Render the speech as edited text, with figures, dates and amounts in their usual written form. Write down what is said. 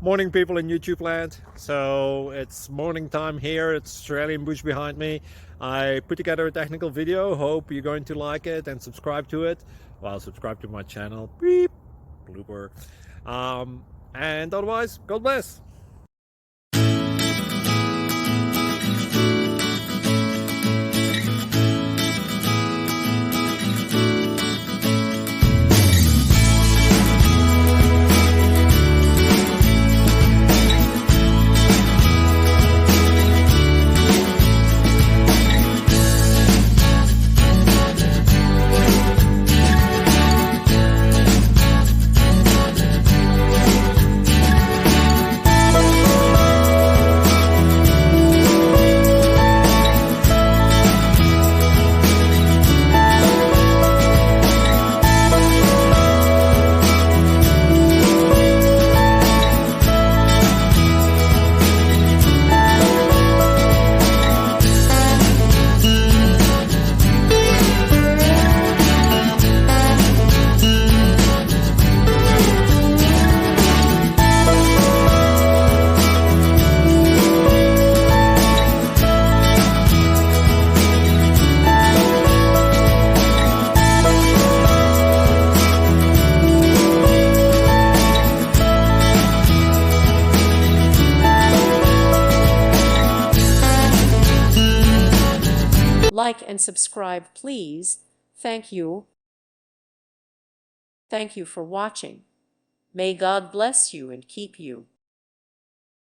Morning, people in YouTube land. So it's morning time here. It's Australian bush behind me. I put together a technical video. Hope you're going to like it and subscribe to it. Well, subscribe to my channel. Beep. Blooper. And otherwise, God bless. Like and subscribe, please. Thank you. Thank you for watching. May God bless you and keep you.